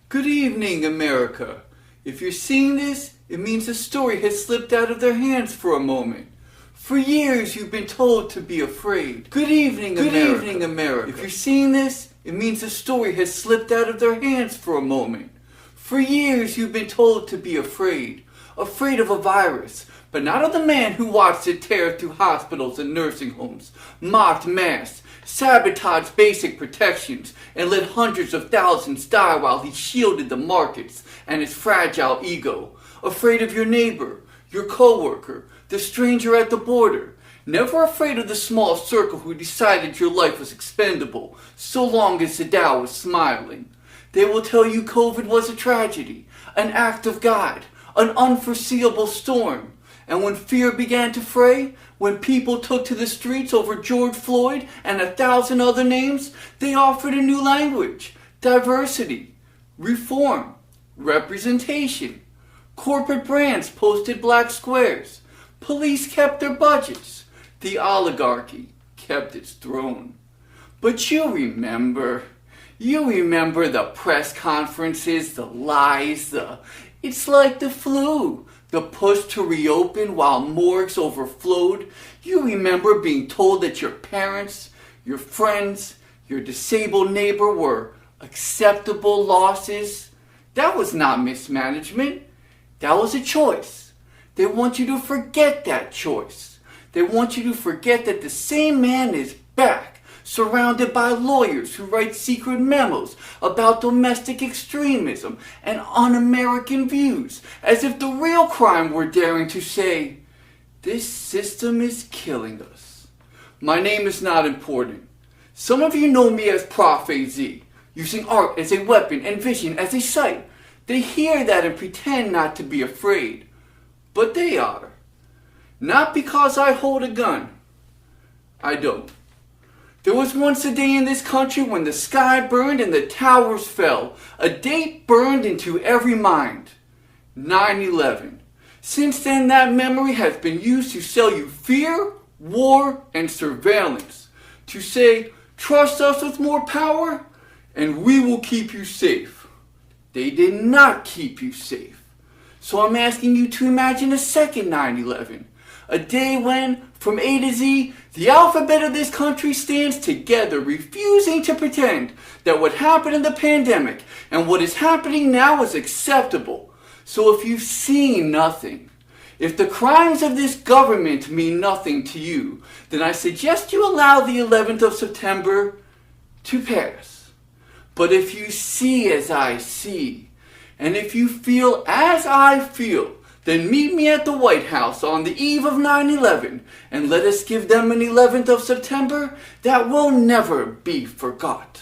Good evening, America. If you're seeing this, it means the story has slipped out of their hands for a moment. For years, you've been told to be afraid. Good evening, America. Good evening, America. If you're seeing this, it means the story has slipped out of their hands for a moment. For years, you've been told to be afraid. Afraid of a virus, but not of the man who watched it tear through hospitals and nursing homes, mocked masks, sabotaged basic protections, and let hundreds of thousands die while he shielded the markets and his fragile ego. Afraid of your neighbor, your coworker, the stranger at the border. Never afraid of the small circle who decided your life was expendable, so long as the Tao was smiling. They will tell you COVID was a tragedy, an act of God, an unforeseeable storm. And when fear began to fray, when people took to the streets over George Floyd and 1,000 other names, they offered a new language: diversity, reform, representation. Corporate brands posted black squares. Police kept their budgets. The oligarchy kept its throne. But you remember the press conferences, the lies, it's like the flu, the push to reopen while morgues overflowed. You remember being told that your parents, your friends, your disabled neighbor were acceptable losses. That was not mismanagement. That was a choice. They want you to forget that choice. They want you to forget that the same man is back, surrounded by lawyers who write secret memos about domestic extremism and un-American views, as if the real crime were daring to say, "This system is killing us." My name is not important. Some of you know me as ProphAZ, using art as a weapon and vision as a sight. They hear that and pretend not to be afraid, but they are. Not because I hold a gun. I don't. There was once a day in this country when the sky burned and the towers fell. A date burned into every mind. 9/11. Since then, that memory has been used to sell you fear, war, and surveillance. To say, trust us with more power, and we will keep you safe. They did not keep you safe. So I'm asking you to imagine a second 9/11. A day when, from A to Z, the alphabet of this country stands together, refusing to pretend that what happened in the pandemic and what is happening now is acceptable. So if you've seen nothing, if the crimes of this government mean nothing to you, then I suggest you allow the 11th of September to pass. But if you see as I see, and if you feel as I feel, then meet me at the White House on the eve of 9/11, and let us give them an 11th of September that will never be forgot.